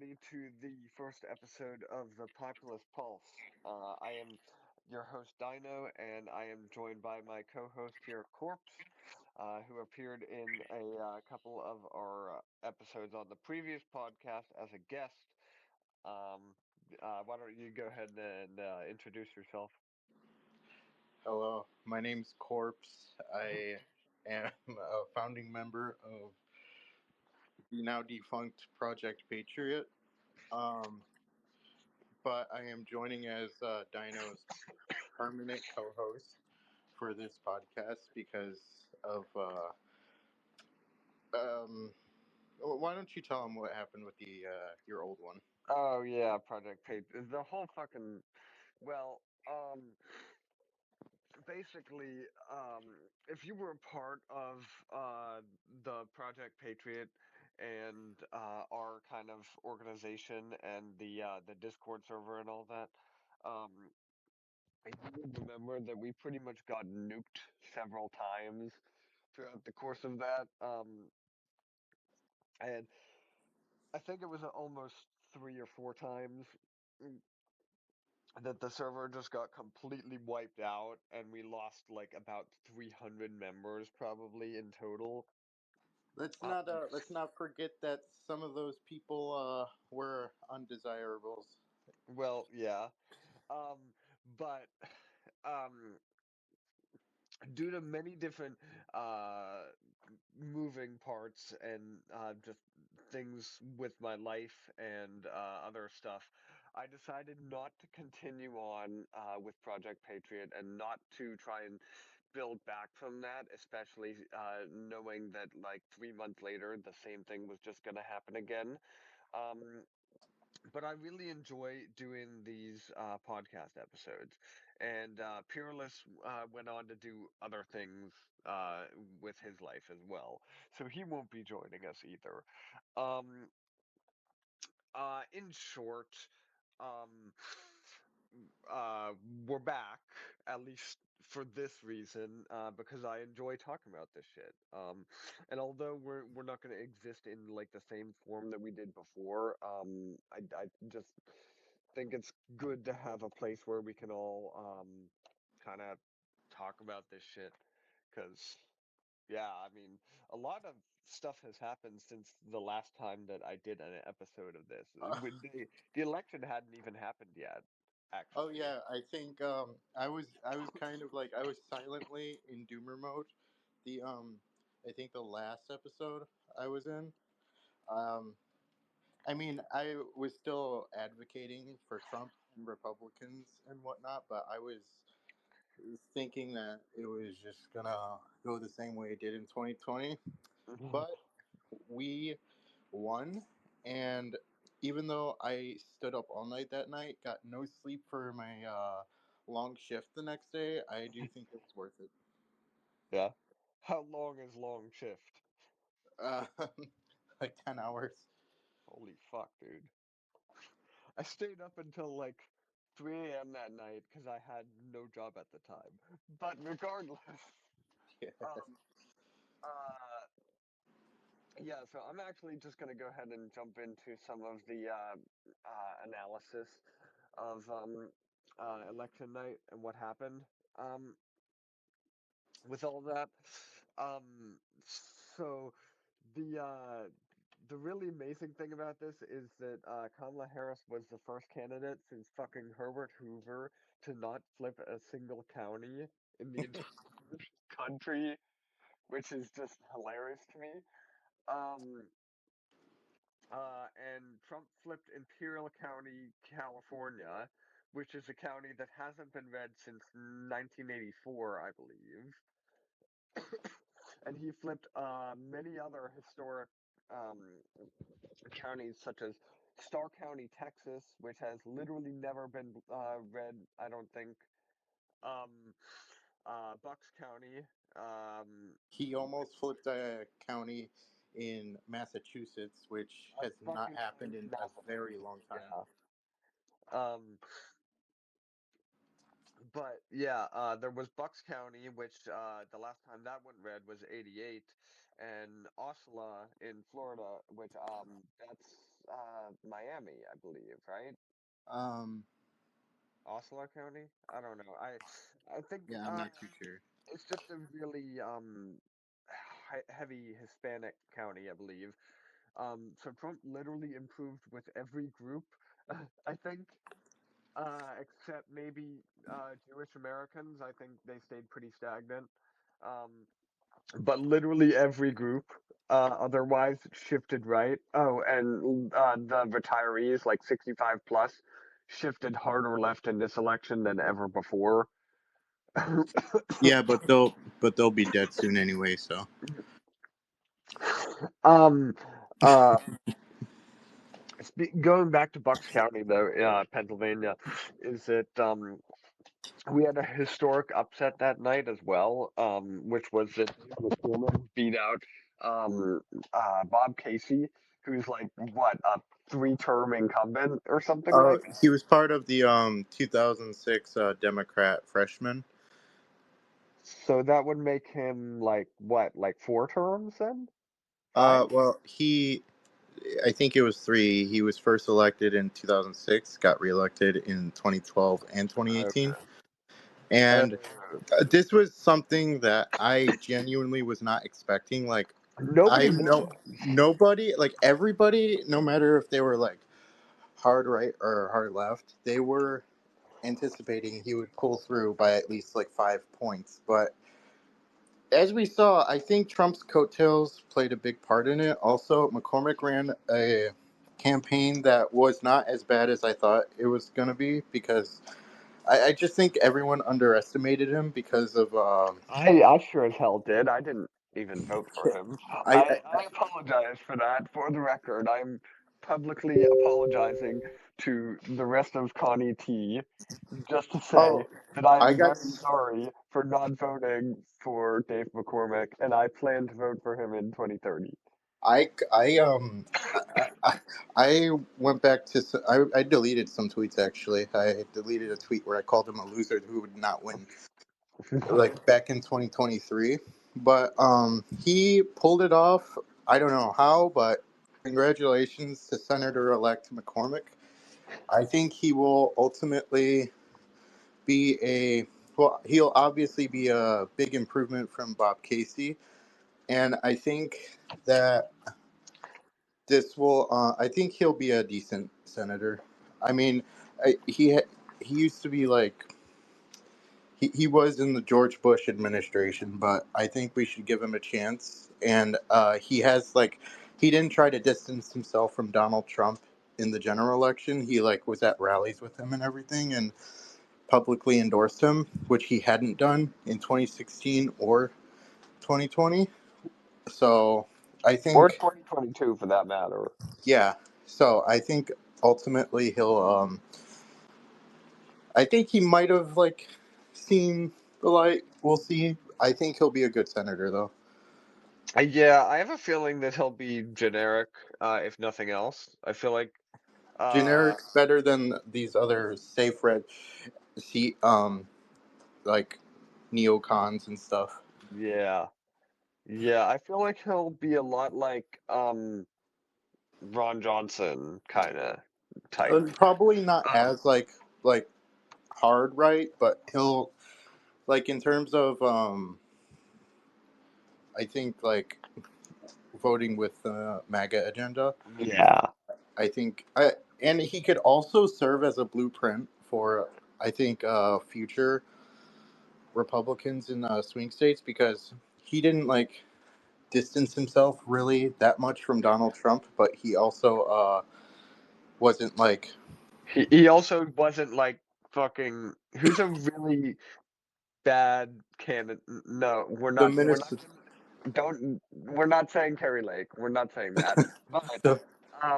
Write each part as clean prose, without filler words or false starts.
everybody, to the first episode of the Populist Pulse. I am your host, Dino, and I am joined by my co-host here, Corpse, who appeared in a couple of our episodes on the previous podcast as a guest. Um, why don't you go ahead and introduce yourself? Hello, my name's Corpse. I am a founding member of the now defunct Project Patriot. Um, but I am joining as Dino's permanent co-host for this podcast because of. Why don't you tell him what happened with the your old one? Oh yeah, Project Page. The whole fucking well. Basically, if you were a part of the Project Patriot and our kind of organization and the Discord server and all that, um, you would remember that we pretty much got nuked several times throughout the course of that. And I think it was almost 3 or 4 times that the server just got completely wiped out and we lost like about 300 members probably in total. Let's not forget that some of those people were undesirables. Well, yeah. Um, but um, due to many different uh, moving parts and just things with my life and other stuff, I decided not to continue on with Project Patriot and not to try and build back from that, especially knowing that like 3 months later, the same thing was just going to happen again. Um, but I really enjoy doing these podcast episodes. And Peerless went on to do other things with his life as well. So he won't be joining us either. Um, in short, um, we're back, at least for this reason, because I enjoy talking about this shit. And although we're not going to exist in like the same form that we did before, I just think it's good to have a place where we can all kind of talk about this shit, because yeah, I mean, a lot of stuff has happened since the last time that I did an episode of this. When the election hadn't even happened yet, Oh actually. yeah, I think I was kind of like I was silently in doomer mode. The I think the last episode I was in. Um, I mean I was still advocating for Trump and Republicans and whatnot, but I was thinking that it was just gonna go the same way it did in 2020. But we won, and even though I stood up all night that night, got no sleep for my long shift the next day, I do think it was worth it. Yeah. How long is long shift? Uh, like 10 hours. Holy fuck, dude. I stayed up until like 3 a.m. that night because I had no job at the time. But regardless, Yeah. um, uh, yeah, so I'm actually just going to go ahead and jump into some of the analysis of election night and what happened with all that. So the really amazing thing about this is that Kamala Harris was the first candidate since fucking Herbert Hoover to not flip a single county in the entire country, which is just hilarious to me. Um, and Trump flipped Imperial County, California, which is a county that hasn't been red since 1984, I believe. And he flipped many other historic um, counties, such as Starr County, Texas, which has literally never been red, I don't think. Um, Bucks County, um, He almost flipped a county in Massachusetts, which I has not fucking happened hate in a very Massachusetts. long time. Yeah. Um, But yeah, there was Bucks County, which the last time that went red was '88, and Osceola in Florida, which that's Miami, I believe, right? Um, Osceola County? I don't know. I think yeah, I'm not too sure. it's just a really heavy Hispanic county, I believe. So Trump literally improved with every group, I think, except maybe Jewish Americans. I think they stayed pretty stagnant. Um, but literally every group otherwise shifted right. Oh, and the retirees, like 65 plus, shifted harder left in this election than ever before. Yeah, but they'll be dead soon anyway. So um, uh, Going back to Bucks County, though, Pennsylvania, is that we had a historic upset that night as well, which was that David McCormick beat out Bob Casey, who's like what, a three-term incumbent or something like that. he was part of the 2006 Democrat freshman. So that would make him like what, like four terms then? Five? Well, I think it was three. He was first elected in 2006, got reelected in 2012 and 2018. Okay. And Uh, this was something that I genuinely was not expecting. Like, I Nobody know wanted. nobody, like everybody, no matter if they were like hard right or hard left, they were anticipating he would pull through by at least like 5 points. But as we saw, I think Trump's coattails played a big part in it. Also, McCormick ran a campaign that was not as bad as I thought it was going to be because I just think everyone underestimated him because of I sure as hell did. I didn't even vote for him. I I apologize for that. For the record, I'm publicly apologizing to the rest of Connie T, just to say oh that I I'm got very sorry for not voting for Dave McCormick, and I plan to vote for him in 2030. I I went back to I deleted some tweets actually. I deleted a tweet where I called him a loser who would not win like back in 2023. But he pulled it off. I don't know how, but congratulations to Senator-elect McCormick. I think he will ultimately be he'll obviously be a big improvement from Bob Casey, and I think that I think he'll be a decent senator. I mean, he used to be like he was in the George Bush administration, but I think we should give him a chance. And he has like he didn't try to distance himself from Donald Trump in the general election. He like was at rallies with him and everything, and publicly endorsed him, which he hadn't done in 2016 or 2020. So I Or think 2022 for that matter. yeah. So I think ultimately he'll I think he might have like seen the light. We'll see. I think he'll be a good senator though. Yeah, I have a feeling that he'll be generic, if nothing else. I feel like, uh, Generic's better than these other safe red seat like neocons and stuff. yeah. Yeah, I feel like he'll be a lot like Ron Johnson kind of type. Probably not Um, as like hard right, but he'll like in terms of I think like voting with the MAGA agenda. yeah. I think and he could also serve as a blueprint for I think future Republicans in swing states because he didn't like distance himself really that much from Donald Trump, but he also wasn't like He also wasn't like fucking who's a really bad candidate. No, the we're not Minnesota don't we're not saying Terry Lake. We're not saying that. But the,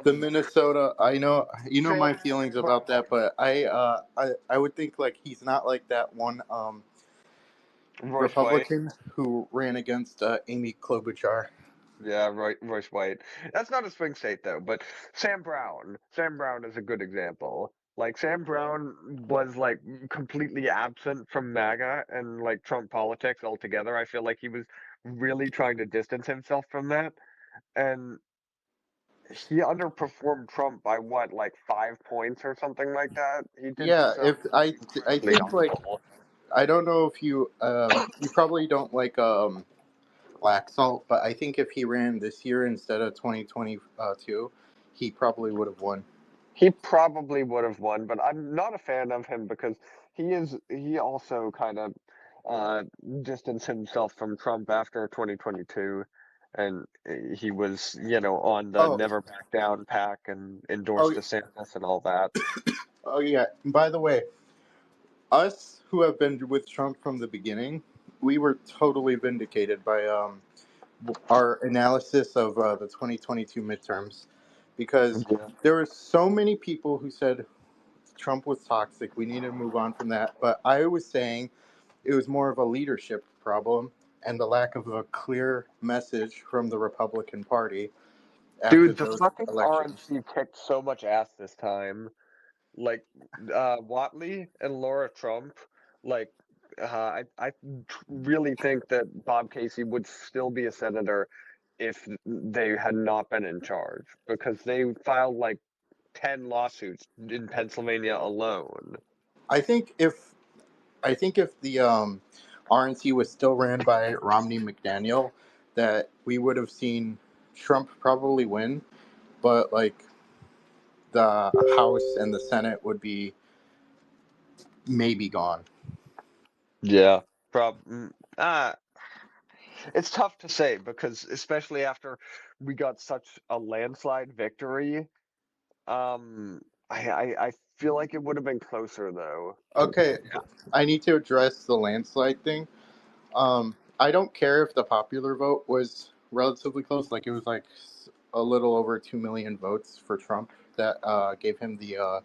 the um Minnesota. I know you know my feelings Sam about that, Brown, but I would think like he's not like that one Royce White. Republican who ran against Amy Klobuchar. Yeah, Royce White. That's not a swing state though, but Sam Brown. Sam Brown is a good example. Like Sam Brown was like completely absent from MAGA and like Trump politics altogether. I feel like he was really trying to distance himself from that. And he underperformed Trump by what, like 5 points or something like that? He did Yeah, if so I incredibly think like awful. I don't know if you probably don't like black salt, but I think if he ran this year instead of 2022, he probably would have won. He probably would have won, but I'm not a fan of him because he also kind of uh distanced himself from Trump after 2022, and he was, on the Oh, never back down pack and oh, endorsed DeSantis and all that. oh yeah. And by the way, us who have been with Trump from the beginning, we were totally vindicated by our analysis of the 2022 midterms, because Yeah. there were so many people who said Trump was toxic. We need to move on from that. But I was saying it was more of a leadership problem and the lack of a clear message from the Republican Party after Dude, the those fucking elections. RNC kicked so much ass this time. Like Watley and Laura Trump, like I really think that Bob Casey would still be a senator if they had not been in charge because they filed like 10 lawsuits in Pennsylvania alone. I think if I think if the RNC was still ran by Romney McDaniel, that we would have seen Trump probably win, but like the House and the Senate would be maybe gone. Yeah. Prob it's tough to say because especially after we got such a landslide victory, um I feel like it would have been closer though. Okay, I need to address the landslide thing. I don't care if the popular vote was relatively close, like it was like a little over 2 million votes for Trump that gave him the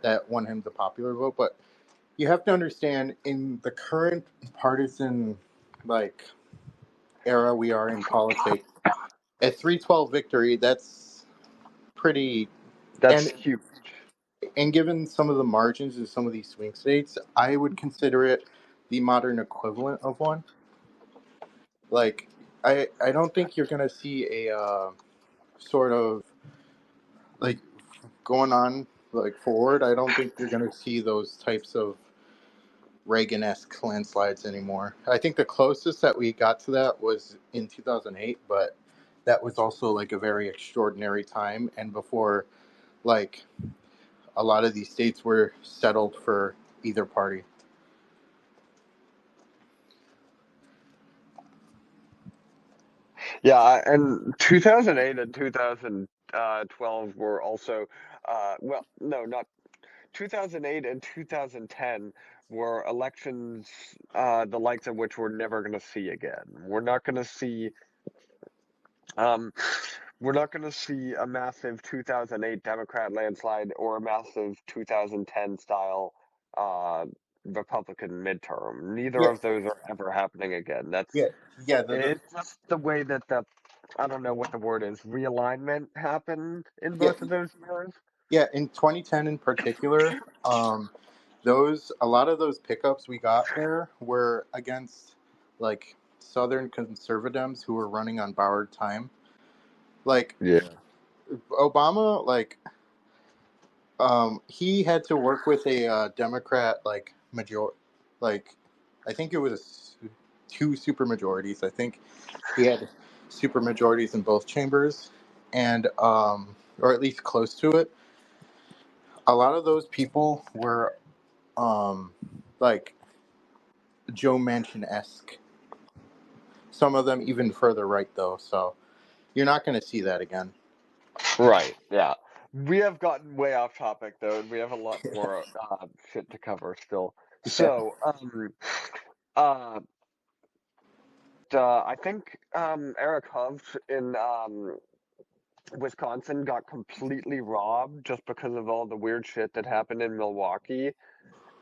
that won him the popular vote. But you have to understand, in the current partisan like era we are in politics, a 312 victory, that's pretty. That's and huge. and given some of the margins in some of these swing states, I would consider it the modern equivalent of one. Like, I don't think you're gonna see a sort of like going on like forward. I don't think you're gonna see those types of Reagan-esque landslides anymore. I think the closest that we got to that was in 2008, but that was also like a very extraordinary time, and before like a lot of these states were settled for either party. Yeah, and 2008 and 2012 were also, well, no, not 2008 and 2010 were elections, the likes of which we're never going to see again. Um, we're not going to see a massive 2008 Democrat landslide or a massive 2010 style, uh, Republican midterm. Neither Yeah, of those are ever happening again. yeah, yeah. It's just the way that I don't know what the word is, realignment happened in Yeah, both of those years. yeah. In 2010, in particular, those a lot of those pickups we got there were against like Southern conservatives who were running on borrowed time. Like Yeah. Obama, like he had to work with a Democrat like I think it was two super majorities. I think he had super majorities in both chambers, and or at least close to it. A lot of those people were um, like Joe Manchin esque. Some of them even further right though. So you're not going to see that again. Right. Yeah. We have gotten way off topic though, and we have a lot more shit to cover still. Yeah, So, uh, I think Eric Huff in Wisconsin got completely robbed just because of all the weird shit that happened in Milwaukee.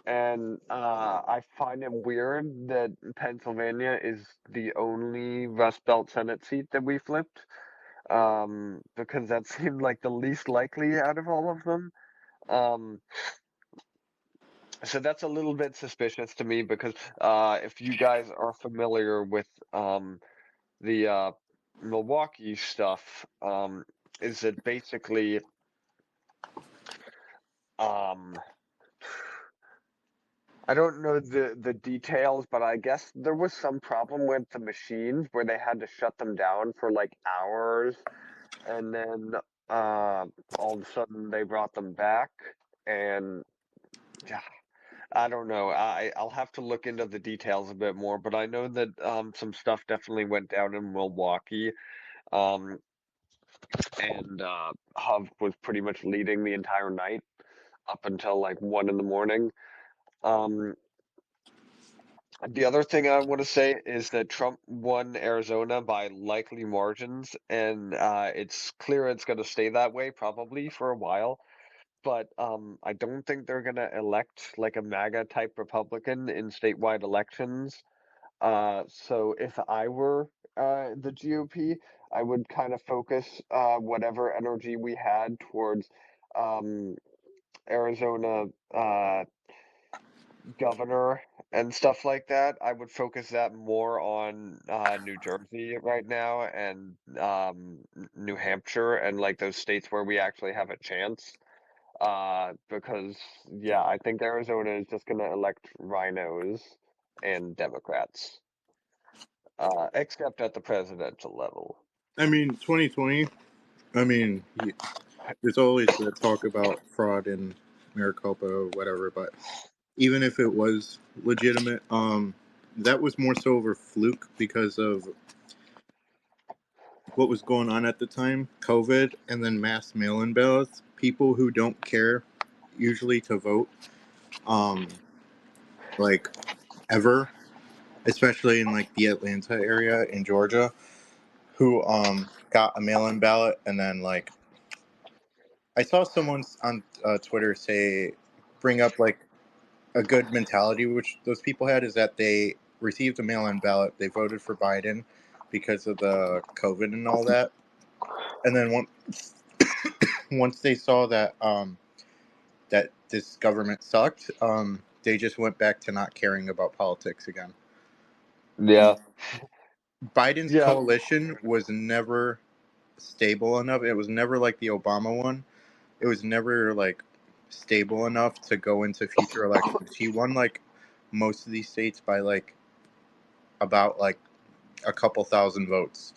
And I find it weird that Pennsylvania is the only Rust Belt Senate seat that we flipped, because that seemed like the least likely out of all of them. Um, so that's a little bit suspicious to me because if you guys are familiar with the Milwaukee stuff, is that basically, um, I don't know the details, but I guess there was some problem with the machines where they had to shut them down for like hours, and then uh, all of a sudden they brought them back, and yeah, I don't know. I'll have to look into the details a bit more, but I know that some stuff definitely went down in Milwaukee. Um, and Hov was pretty much leading the entire night up until like 1 in the morning. Um, the other thing I want to say is that Trump won Arizona by likely margins, and it's clear it's going to stay that way probably for a while. But I don't think they're going to elect like a MAGA type Republican in statewide elections. So if I were the GOP, I would kind of focus whatever energy we had towards um, Arizona governor and stuff like that. I would focus that more on New Jersey right now and New Hampshire and like those states where we actually have a chance. Because yeah, I think Arizona is just gonna elect rhinos and Democrats. Except at the presidential level. I mean, 2020. I mean, there's always the talk about fraud and Maricopa or whatever, but even if it was legitimate, that was more so over fluke because of what was going on at the time, COVID, and then mass mail-in ballots. People who don't care usually to vote, um, like ever, especially in like the Atlanta area in Georgia, who got a mail-in ballot and then like I saw someone on Twitter say bring up like a good mentality which those people had is that they received a mail-in ballot, they voted for Biden because of the COVID and all that, and then once they saw that that this government sucked, they just went back to not caring about politics again. Yeah, Biden's yeah, coalition was never stable enough. It was never like the Obama one. It was never like stable enough to go into future elections. He won like most of these states by like about like a couple thousand votes.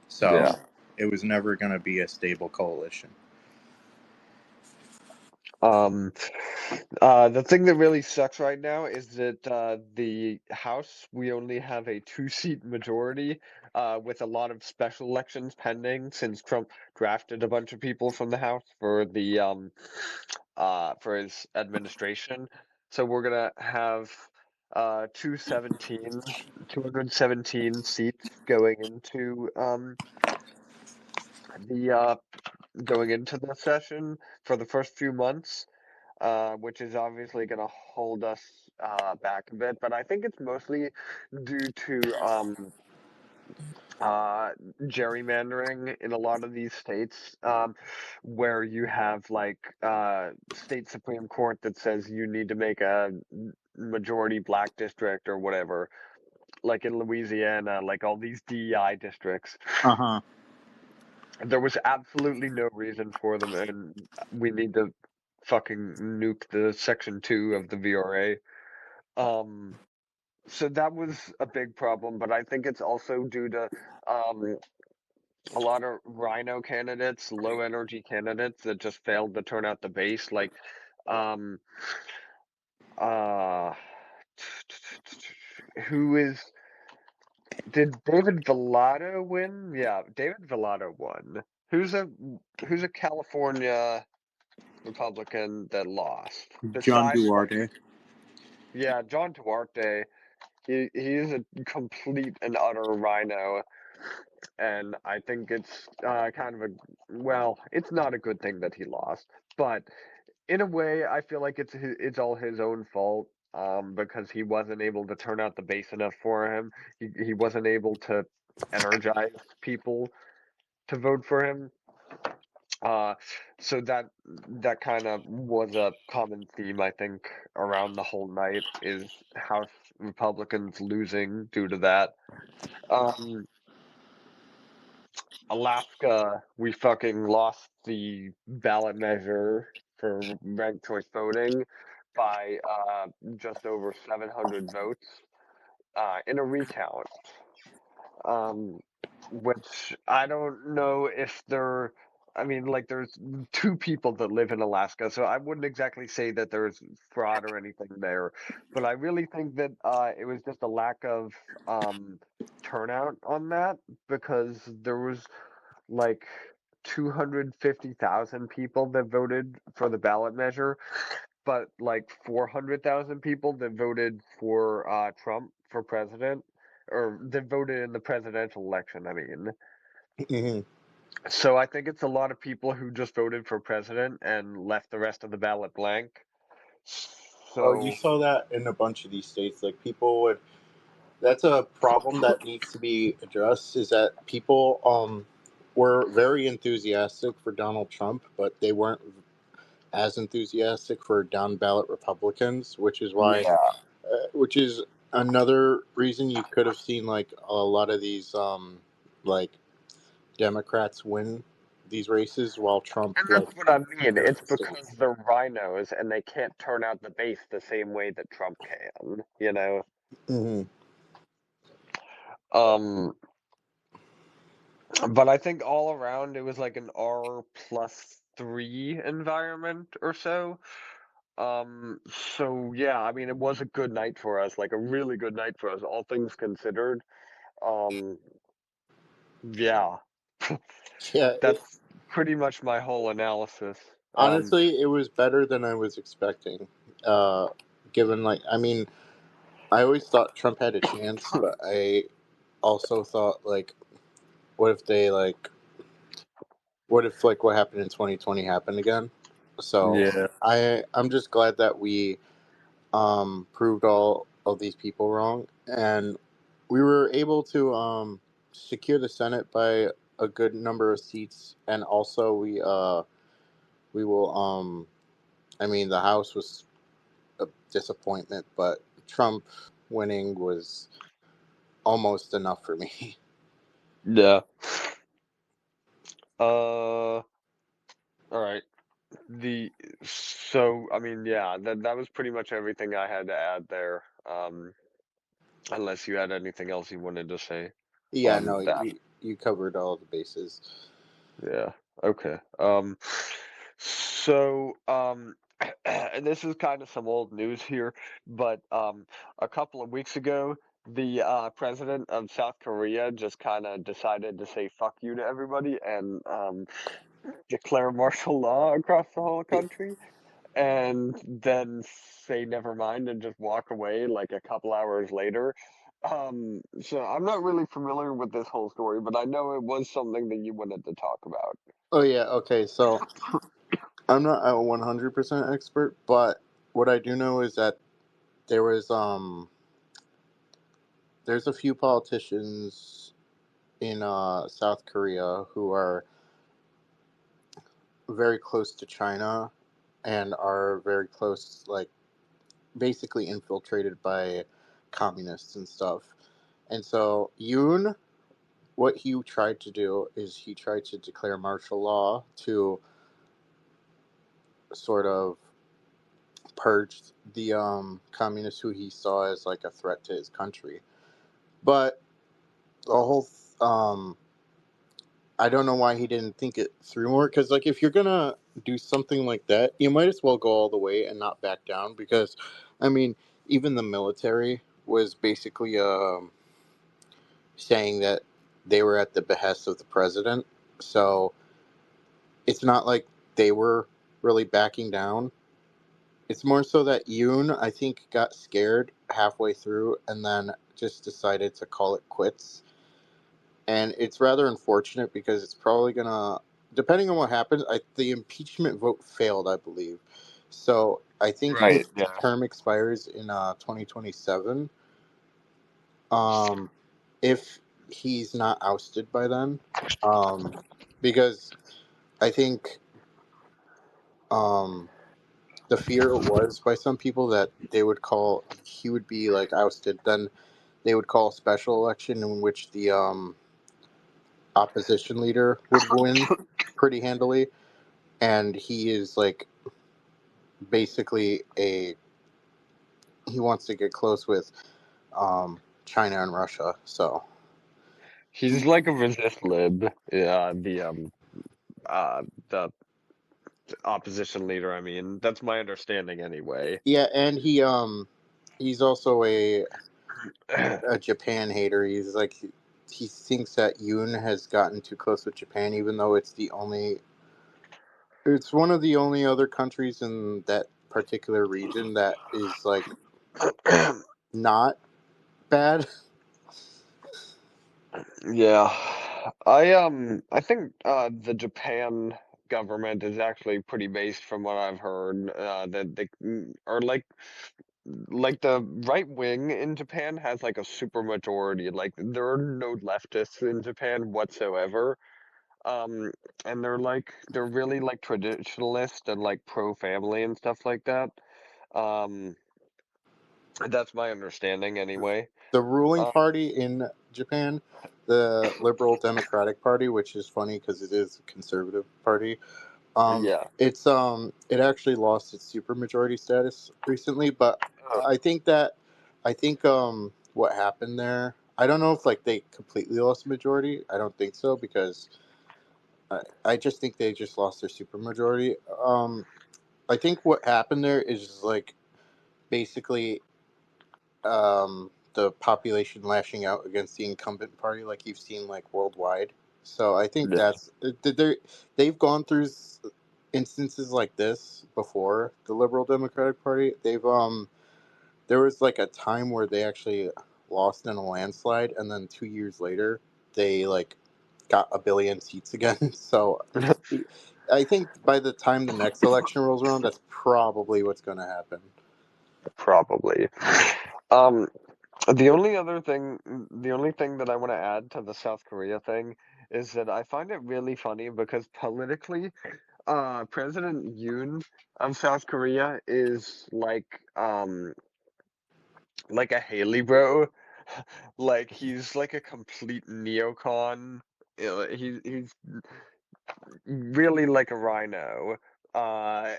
So yeah. it was never going to be a stable coalition. Um, the thing that really sucks right now is that the House, we only have a two-seat majority, with a lot of special elections pending since Trump drafted a bunch of people from the House for his administration. So we're gonna have 217 seats the going into the session for the first few months, which is obviously going to hold us back a bit. But I think it's mostly due to uh, gerrymandering in a lot of these states, where you have like state Supreme Court that says you need to make a majority black district or whatever, like in Louisiana, like all these DEI districts. Uh huh. There was absolutely no reason for them, and we need to fucking nuke the Section 2 of the VRA. Um, so that was a big problem, but I think it's also due to um, a lot of rhino candidates, low energy candidates that just failed to turn out the base. Like, um, uh, who is, did David Villado win? Yeah, David Villado won. Who's a who's a California Republican that lost. John Besides, like, Duarte. yeah, John Duarte, he's a complete and utter rhino, and I think it's kind of a well, it's not a good thing that he lost, but in a way, I feel like it's all his own fault. Because he wasn't able to turn out the base enough for him. He wasn't able to energize people to vote for him. Uh, so that kind of was a common theme, I think, around the whole night is House Republicans losing due to that. Um, Alaska, we fucking lost the ballot measure for ranked choice voting by just over 700 votes in a recount. Um, which I don't know if they're. I mean, like, there's two people that live in Alaska, so I wouldn't exactly say that there's fraud or anything there. But I really think that it was just a lack of turnout on that because there was like 250,000 people that voted for the ballot measure, but like 400,000 people that voted for Trump for president, or that voted in the presidential election, I mean. Hmm. So I think it's a lot of people who just voted for president and left the rest of the ballot blank. Oh, you So, saw that in a bunch of these states. Like people would. That's a problem that needs to be addressed. Is that people were very enthusiastic for Donald Trump, but they weren't as enthusiastic for down ballot Republicans, which is why, yeah. which is another reason you could have seen like a lot of these like Democrats win these races while Trump And like that's what I mean. took It's the because states. they're rhinos and they can't turn out the base the same way that Trump can, you know? Hmm. Um, but I think all around it was like an R+3 environment or so. So yeah, I mean, it was a good night for us, like a really good night for us, all things considered. Um, yeah, Yeah, that's pretty much my whole analysis. honestly, it was better than I was expecting. Uh, Given like, I mean, I always thought Trump had a chance, but I also thought like, what if they like, what if like what happened in 2020 happened again? So Yeah. I'm just glad that we proved all of these people wrong, and we were able to secure the Senate by a good number of seats, and also we will I mean the House was a disappointment, but Trump winning was almost enough for me. Yeah. All right. The so I mean, yeah, that was pretty much everything I had to add there. Unless you had anything else you wanted to say Yeah, on no, that. you covered all the bases. Yeah. Okay. So, and this is kind of some old news here, but a couple of weeks ago, the president of South Korea just kind of decided to say "fuck you" to everybody and declare martial law across the whole country, and then say never mind and just walk away like a couple hours later. So I'm not really familiar with this whole story, but I know it was something that you wanted to talk about. Oh yeah, okay. So I'm not a 100% expert, but what I do know is that there was there's a few politicians in South Korea who are very close to China and are very close, like basically infiltrated by communists and stuff. And so Yoon, what he tried to do is he tried to declare martial law to sort of purge the communists who he saw as like a threat to his country. But the whole I don't know why he didn't think it through more. Because like if you're gonna do something like that, you might as well go all the way and not back down. Because I mean, even the military was basically saying that they were at the behest of the president. So it's not like they were really backing down. It's more so that Yoon, I think, got scared halfway through and then just decided to call it quits. And it's rather unfortunate because it's probably gonna, depending on what happens, the impeachment vote failed, I believe. So I think his Right. Yeah. term expires in 2027. Um, if he's not ousted by then, um, because I think um, the fear was by some people that they would call he would be like ousted. Then they would call a special election in which opposition leader would win pretty handily, and he is like basically a he wants to get close with China and Russia. So He's like a resist lib. Yeah, uh the opposition leader. I mean, that's my understanding anyway. yeah, and he's also a Japan hater. He's like he thinks that Yoon has gotten too close with Japan, even though it's one of the only other countries in that particular region that is like not bad. Yeah. I think the Japan government is actually pretty based from what I've heard that they are like the right wing in Japan has like a super majority. Like there are no leftists in Japan whatsoever. Um and they're really like traditionalist and like pro family and stuff like that. Um that's my understanding anyway. The ruling Um party in Japan, the Liberal Democratic Party, which is funny because it is a conservative party. yeah. It actually lost its supermajority status recently, but Oh, I think that I think what happened there. I don't know if like they completely lost the majority. I don't think so because I just think they just lost their supermajority. I think what happened there is like basically the population lashing out against the incumbent party, like you've seen like worldwide. So I think yeah. they've gone through instances like this before. The Liberal Democratic Party, there was like a time where they actually lost in a landslide, and then 2 years later they like got a billion seats again. So I think by the time the next election rolls around, that's probably what's going to happen. Probably. Um, the only thing that I want to add to the South Korea thing is that I find it really funny because politically, President Yoon of South Korea is like a Haley bro. Like he's like a complete neocon. He's really like a rhino. Uh,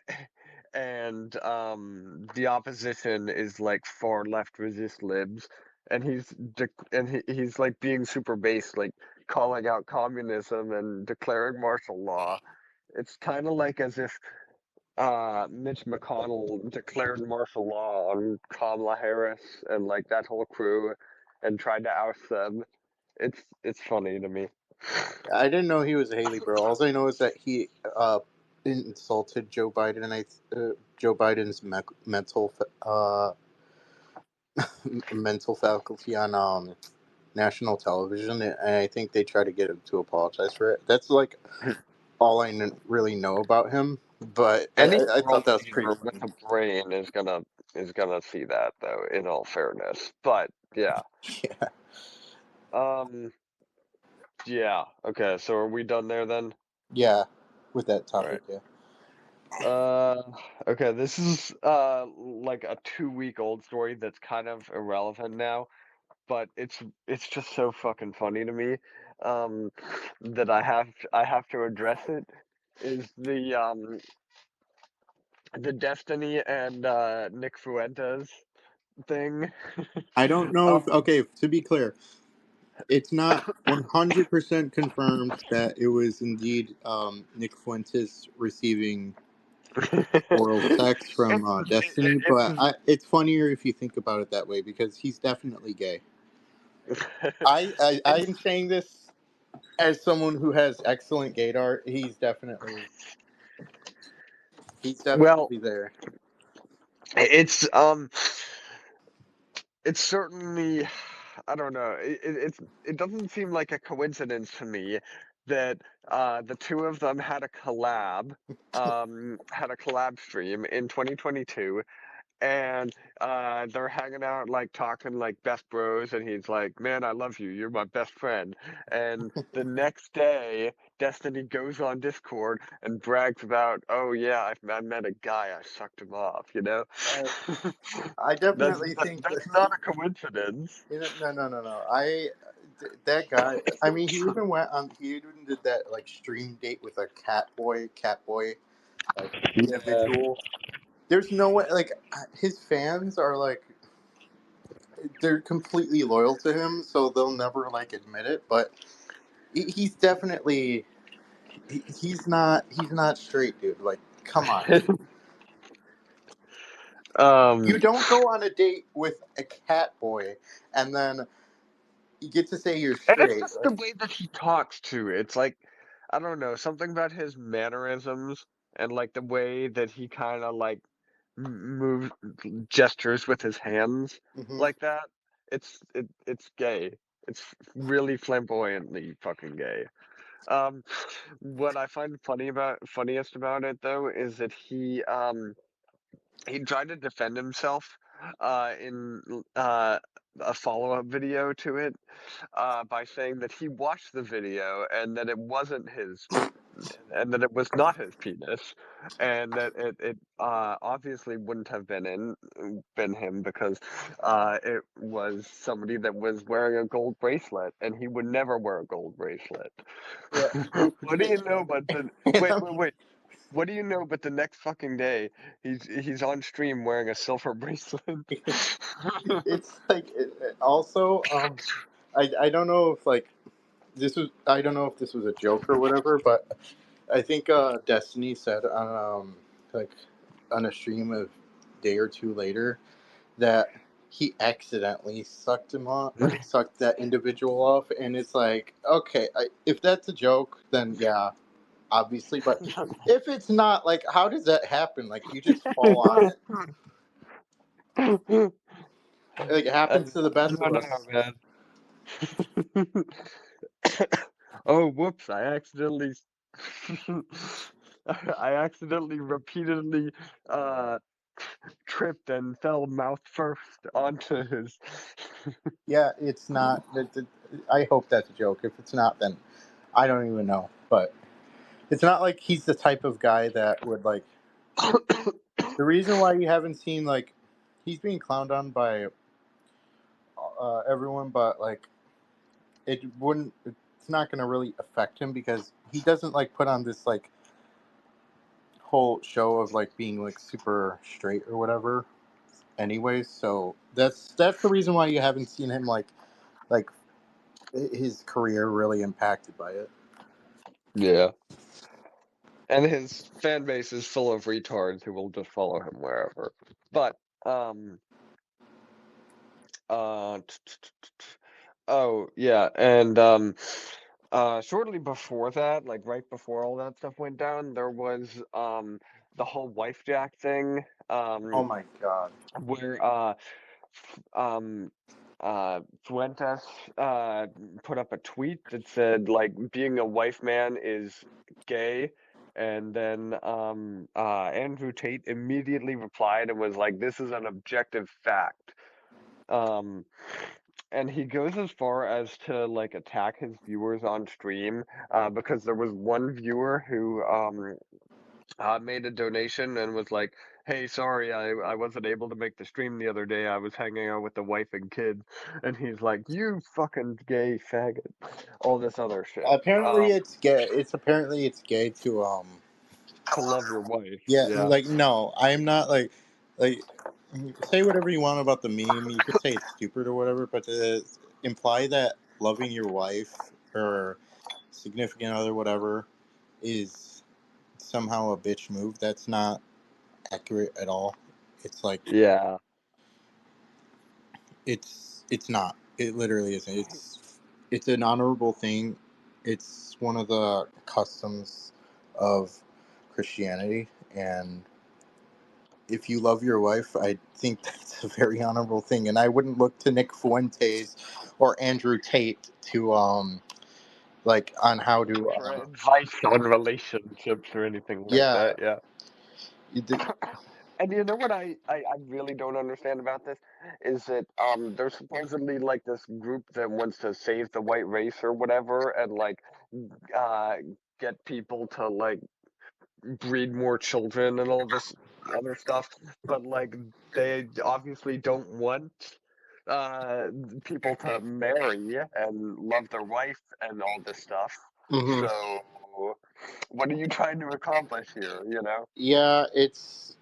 and the opposition is like far left resist libs, and he's like being super base, like calling out communism and declaring martial law. It's kind of like as if Mitch McConnell declared martial law on Kamala Harris and like that whole crew and tried to oust them. It's funny to me. I didn't know he was a Haley bro. All I know is that he insulted Joe Biden and Joe Biden's mental faculty on national television, and I think they try to get him to apologize for it. That's like all I really know about him. But Any I world thought that was pretty leader with funny. a brain is gonna see that though, in all fairness. But yeah. Yeah, Um yeah. Okay, so are we done there then? yeah. With that All right. topic, yeah. Uh okay, this is like a 2-week old story that's kind of irrelevant now, but it's just so fucking funny to me that I have to address it is the Destiny and Nick Fuentes thing. I don't know if um okay. To be clear, it's not 100% confirmed that it was indeed Nick Fuentes receiving oral sex from it's Destiny, but it's funnier if you think about it that way because he's definitely gay. I'm it's saying this as someone who has excellent gaydar. He's well, definitely there. it's it's certainly, I don't know. It doesn't seem like a coincidence to me that the two of them had a collab stream in 2022, and they're hanging out like talking like best bros, and he's like, "Man, I love you. You're my best friend." And the next day, Destiny goes on Discord and brags about, "Oh yeah, I met a guy. I sucked him off." You know, Uh, I that's definitely think that. that's not a coincidence. No, no, no, no. that guy. I mean, he even went on. He even did that like stream date with a cat boy, like Yeah. individual. There's no way. Like his fans are like they're completely loyal to him, so they'll never like admit it. But he's definitely he's not straight, dude. Like, come on. You um, don't go on a date with a cat boy and then you get to say you're and it's straight. just the Like, way that he talks too. It's like, I don't know, something about his mannerisms and like the way that he kind of like moves, gestures with his hands hmm like that. It's gay. It's really flamboyantly fucking gay. Um, what I find funniest about it though is that he tried to defend himself in a follow-up video to it by saying that he watched the video and that it wasn't his and that it was not his penis and that it obviously wouldn't have been him because it was somebody that was wearing a gold bracelet and he would never wear a gold bracelet. yeah. What do you know but the wait Yeah. wait wait what do you know but the next fucking day he's on stream wearing a silver bracelet. It's like also I don't know if like this was I don't know if this was a joke or whatever, but I think Destiny said on like on a stream a day or two later that he accidentally sucked him off, sucked that individual off, and it's like, okay, if that's a joke, then yeah, obviously. But if it's not, like, how does that happen? Like, you just fall on it. Like, it I happens to the best don't of know, us. man. Oh, whoops! I accidentally repeatedly uh tripped and fell mouth first onto his. Yeah, it's not. I hope that's a joke. If it's not, then I don't even know. But it's not like he's the type of guy that would like. The reason why you haven't seen like he's being clowned on by everyone, but like it wouldn't. It's not going to really affect him because he doesn't like put on this like whole show of like being like super straight or whatever. Anyways, so that's the reason why you haven't seen him like his career really impacted by it. Yeah, and his fan base is full of retards who will just follow him wherever. But um uh oh yeah, and shortly before that, like right before all that stuff went down, there was the whole wife jack thing, Oh my god. where um Fuentes put up a tweet that said like being a wife man is gay, and then Andrew Tate immediately replied and was like, this is an objective fact. um and he goes as far as to like attack his viewers on stream, because there was one viewer who made a donation and was like, "Hey, sorry, I wasn't able to make the stream the other day. I was hanging out with the wife and kids." And he's like, "You fucking gay faggot," all this other shit. Apparently it's gay. It's apparently it's gay To love your wife, yeah, yeah, like no, I'm not like say whatever you want about the meme. You could say it's stupid or whatever, but to imply that loving your wife or significant other whatever is somehow a bitch move, that's not accurate at all. It's like yeah, it's not. It literally isn't. It's an honorable thing. It's one of the customs of Christianity, and if you love your wife, I think that's a very honorable thing. And I wouldn't look to Nick Fuentes or Andrew Tate to like on how to for advice on relationships or anything like yeah. that. Yeah. You did- And you know what I really don't understand about this is that there's supposedly like this group that wants to save the white race or whatever and like uh get people to like breed more children and all this other stuff, but like they obviously don't want uh, people to marry and love their wife and all this stuff. Hmm. So, what are you trying to accomplish here? Yeah, it's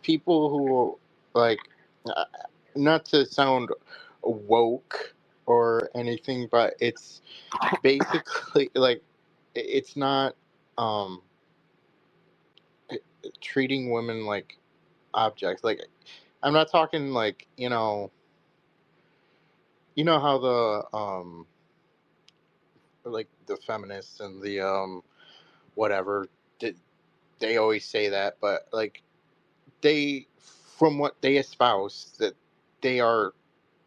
people who like, uh, not to sound woke or anything, but it's basically like it's not um treating women like objects. Like, I'm not talking like, how the like the feminists and the whatever, they, they always say that, but like, they, from what they espouse, that they are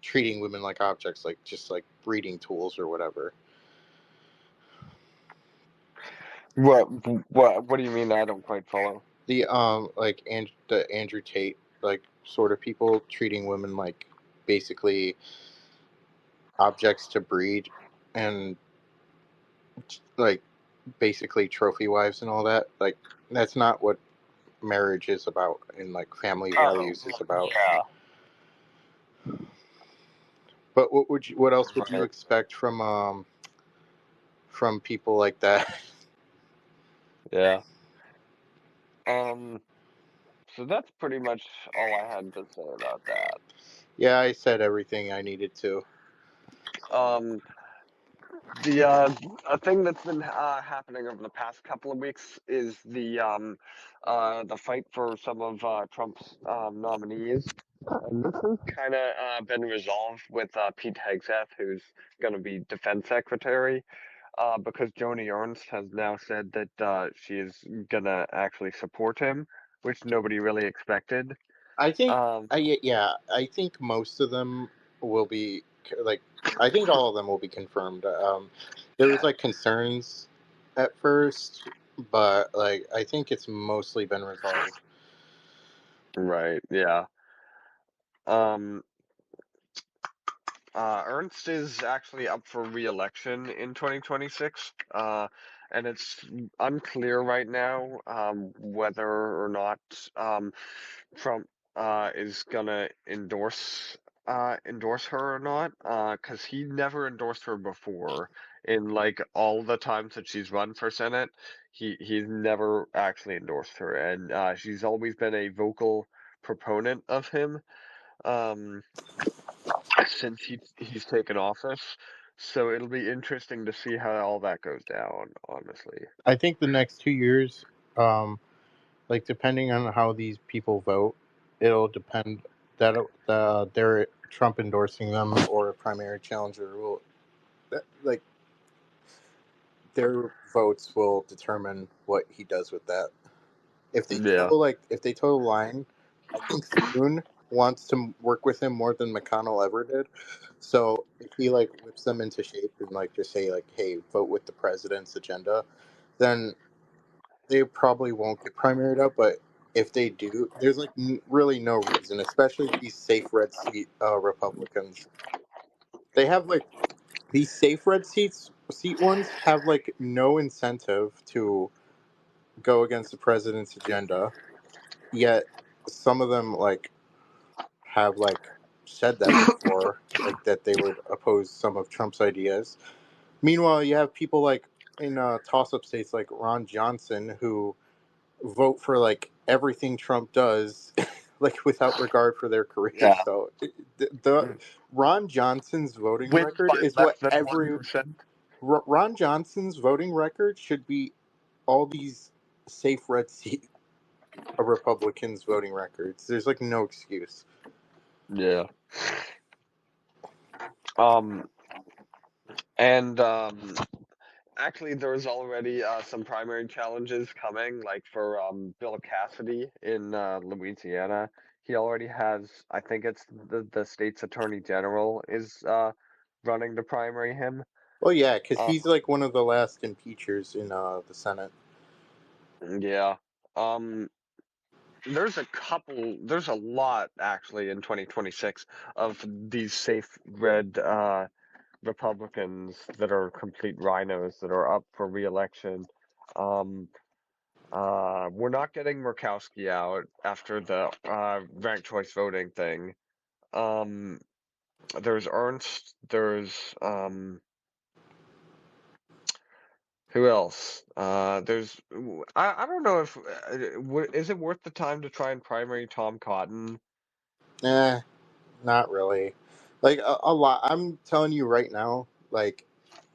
treating women like objects, like just like breeding tools or whatever. What what do you mean? I don't quite follow. The like, the Andrew Tate, like, sort of people treating women like basically objects to breed, and like basically trophy wives and all that. Like, that's not what marriage is about, and like family Oh, values is about. yeah, But what else would you right, expect from people like that? yeah. Um, so that's pretty much all I had to say about that. Yeah, I said everything I needed to. Um, the a thing that's been happening over the past couple of weeks is the fight for some of Trump's nominees. And this has kind of been resolved with Pete Hegseth, who's going to be defense secretary, because Joni Ernst has now said that she is going to actually support him, which nobody really expected. I think, Um, yeah, I think most of them will be like, I think all of them will be confirmed. There was like concerns at first, but like I think it's mostly been resolved. right, yeah. Um, Ernst is actually up for re-election in 2026, and it's unclear right now whether or not Trump is gonna endorse her or not, because he never endorsed her before. In like all the times that she's run for Senate, he's never actually endorsed her, and she's always been a vocal proponent of him. Um, since he's taken office. So it'll be interesting to see how all that goes down, honestly. I think the next 2 years, um, like depending on how these people vote, it'll depend that they're Trump endorsing them or a primary challenger will, like, their votes will determine what he does with that. Yeah, If they toe the line, I think Spoon wants to work with him more than McConnell ever did. So if he like whips them into shape and like just say like, "Hey, vote with the president's agenda," then they probably won't get primaried up. But if they do, there's like really no reason, especially these safe red seat Republicans. They have like these safe red seat ones have like no incentive to go against the president's agenda. Yet some of them like have like said that before, like that they would oppose some of Trump's ideas. Meanwhile, you have people like in toss-up states like Ron Johnson who vote for like everything Trump does, like without regard for their careers. yeah. So the Ron Johnson's voting Wins record by is less what than every 1%. Ron Johnson's voting record should be all these safe red seat Republicans voting records. There's like no excuse. Yeah. Um, and actually, there's already some primary challenges coming, like for Bill Cassidy in Louisiana. He already has, I think it's the state's attorney general is running to primary him. Well, yeah, because Uh, he's like one of the last impeachers in the Senate. yeah. Um, there's a lot actually in 2026 of these safe red Republicans that are complete rhinos that are up for re-election. Um, we're not getting Murkowski out after the ranked choice voting thing. Um, There's Ernst. There's who else? There's I don't know if is it worth the time to try and primary Tom Cotton? Eh, not really. Like a lot. I'm telling you right now. Like,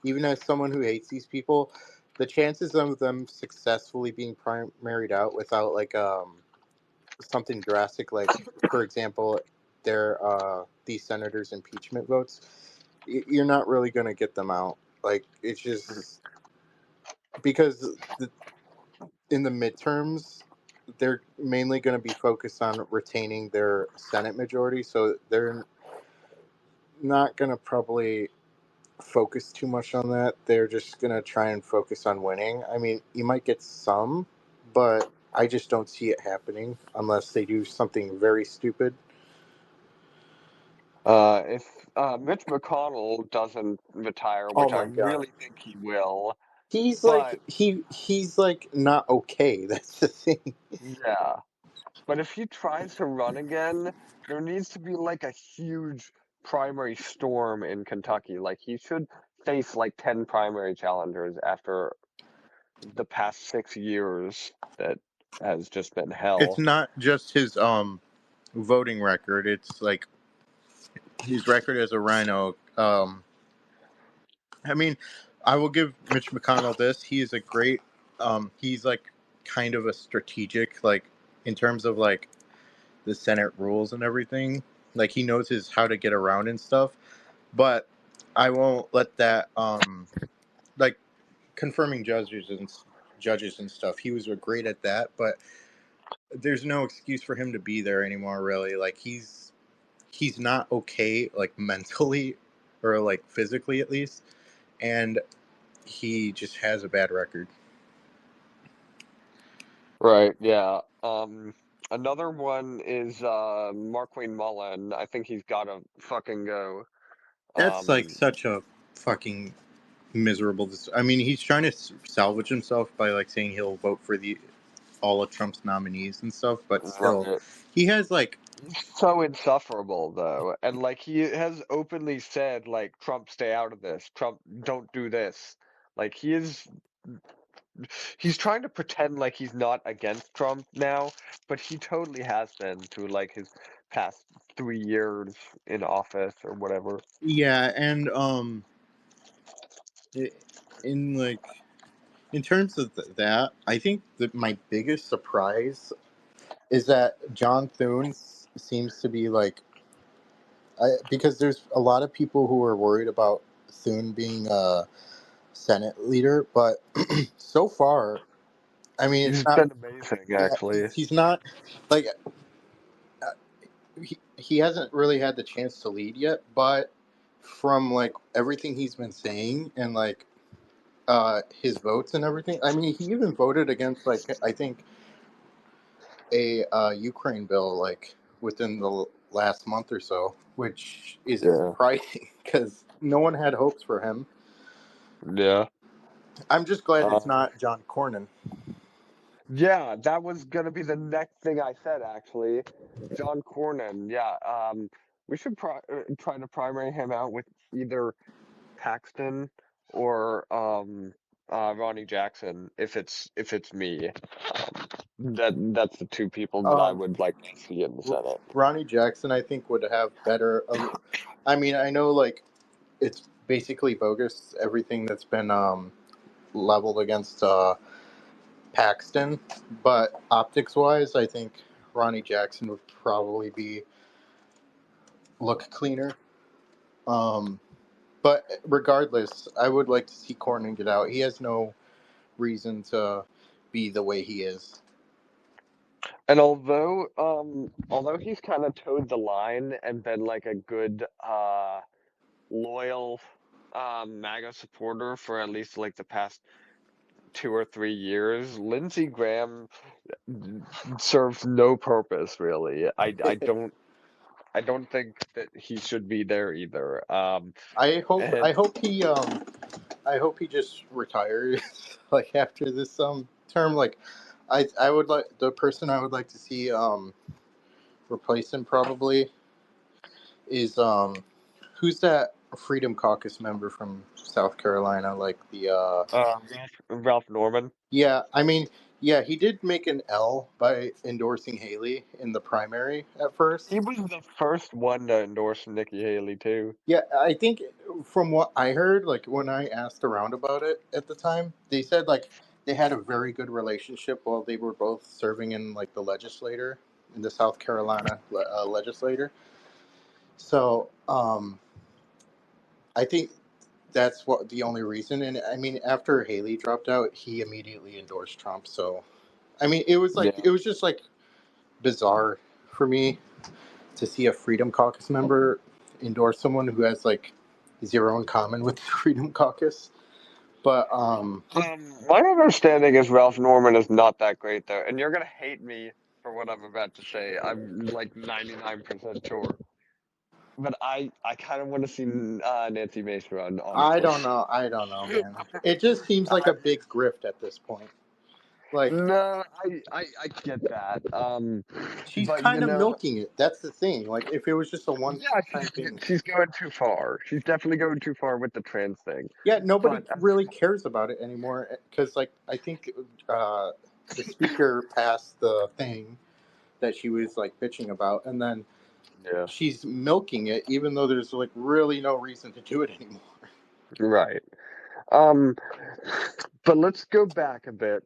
even as someone who hates these people, the chances of them successfully being primaried out without like something drastic, like for example, their these senators' impeachment votes, you're not really going to get them out. Like it's just because in the midterms, they're mainly going to be focused on retaining their Senate majority, so they're not going to probably focus too much on that. They're just going to try and focus on winning. I mean, you might get some, but I just don't see it happening unless they do something very stupid. If Mitch McConnell doesn't retire, Oh which I my god. really think he will, He's but like he's like not okay. That's the thing. yeah, but if he tries to run again, there needs to be like a huge primary storm in Kentucky. Like he should face like 10 primary challengers after the past 6 years that has just been It's hell. not just his voting record. It's like his record as a rhino. I mean, I will give Mitch McConnell this. He is a great. He's like kind of a strategic, like in terms of like the Senate rules and everything. Like he knows his how to get around and stuff. But I won't let that like confirming judges and stuff. He was great at that, but there's no excuse for him to be there anymore. Really, like he's not okay, like mentally or like physically at least, and he just has a bad record. Right, yeah. Another one is Marqueen Mullen. I think he's gotta fucking go. That's like Um, such a fucking miserable. I mean, he's trying to salvage himself by like saying he'll vote for the all of Trump's nominees and stuff, but still, right. he has like He's so insufferable though. And like he has openly said like Trump stay out of this. Trump don't do this. Like he's trying to pretend like he's not against Trump now, but he totally has been through like his past 3 years in office or whatever. yeah, and in like in terms of that, I think that my biggest surprise is that John Thune seems to be like because there's a lot of people who are worried about Thune being a Senate leader, but so far, I mean, it's He's not. been amazing Yeah, actually. he's not like he hasn't really had the chance to lead yet, but from like everything he's been saying and like his votes and everything, I mean, he even voted against like I think a Ukraine bill like within the last month or so, which is Yeah. surprising because no one had hopes for him. Yeah. I'm just glad it's Um, not John Cornyn. yeah, that was gonna be the next thing I said actually. John Cornyn, yeah. We should try to primary him out with either Paxton or Ronnie Jackson if it's me. That's the two people that I Um, would like to see in the Senate. Ronnie Jackson, I think, would have better. I mean, I know like it's basically bogus everything that's been leveled against Paxton, but optics wise, I think Ronnie Jackson would probably be look cleaner. Um, but regardless, I would like to see Cornyn get out. He has no reason to be the way he is. And although he's kind of towed the line and been like a good loyal MAGA supporter for at least like the past 2 or 3 years, Lindsey Graham serves no purpose really. I don't think that he should be there either. I And hope I hope he just retires like after this term. Like I would like the person I would like to see replace him probably is Who's that Freedom Caucus member from South Carolina? Like the Ralph Norman. yeah, I mean, yeah, he did make an L by endorsing Haley in the primary at first. He was the first one to endorse Nikki Haley too. Yeah, I think from what I heard, like when I asked around about it at the time, they said like they had a very good relationship while they were both serving in like the legislature in the South Carolina legislature. So I think that's what the only reason. And I mean, after Haley dropped out, he immediately endorsed Trump. So I mean, Yeah. it was just like bizarre for me to see a Freedom Caucus member endorse someone who has like zero in common with the Freedom Caucus. But My understanding is Ralph Norman is not that great though, and you're gonna hate me for what I'm about to say. I'm like 99% sure, but I kind of want to see Nancy Mace run, I honestly. don't know. I don't know, man. It just seems like I, a big grift at this point. Like no, I get that. she's But kind of milking it. That's the thing. Like if it was just a one yeah, time thing. she's going too far. She's definitely going too far with the trans thing. Yeah, nobody But really cares about it anymore because, like, I think uh, the speaker passed the thing that she was like bitching about, and then yeah, she's milking it, even though there's like really no reason to do it anymore. right. Um, but let's go back a bit.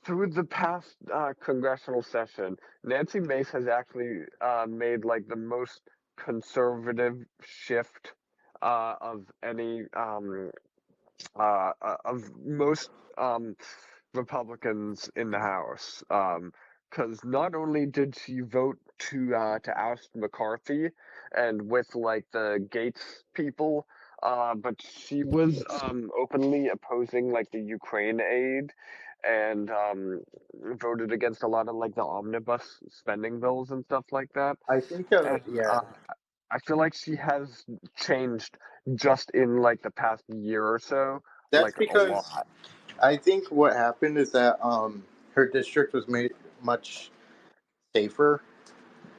Through the past congressional session, Nancy Mace has actually made like the most conservative shift of any of most Republicans in the House. Because not only did she vote to oust McCarthy and with like the Gates people, but she was openly opposing like the Ukraine aid and voted against a lot of like the omnibus spending bills and stuff like that. I think, And yeah, I feel like she has changed just in like the past year or so, that's like a because lot. I think what happened is that her district was made much safer,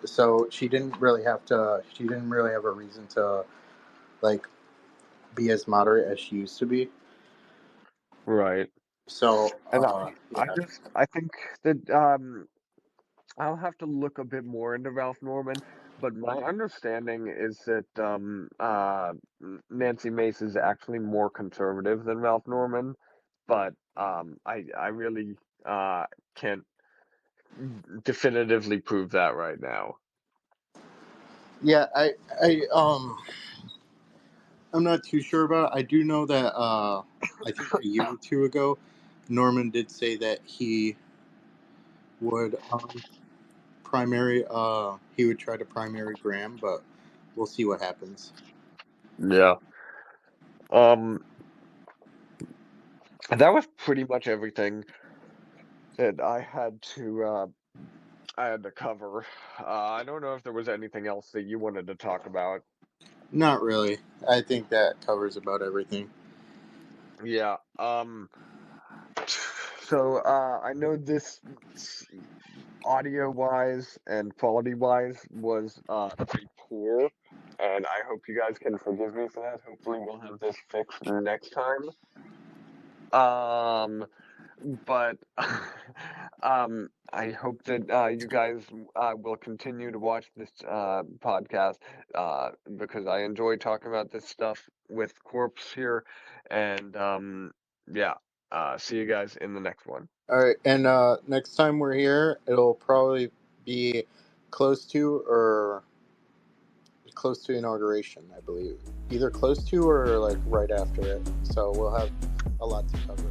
so she didn't really have to. She didn't really have a reason to like be as moderate as she used to be. Right. So And yeah, I think that I'll have to look a bit more into Ralph Norman, but my understanding is that Nancy Mace is actually more conservative than Ralph Norman, but I really can't definitively prove that right now. yeah. I'm not too sure about it. I do know that I think a year or two ago, Norman did say that he would primary he would try to primary Graham, but we'll see what happens. Yeah. Um, that was pretty much everything that I had to cover. I don't know if there was anything else that you wanted to talk about. Not really. I think that covers about everything. Yeah. So I know this audio wise and quality wise was pretty poor, and I hope you guys can forgive me for that. Hopefully, we'll have this fixed next time. Um, but I hope that you guys will continue to watch this podcast because I enjoy talking about this stuff with Corpse here, and yeah, see you guys in the next one. All right, and next time we're here, it'll probably be close to or close to inauguration, I believe. Either close to or like right after it. So we'll have a lot to cover.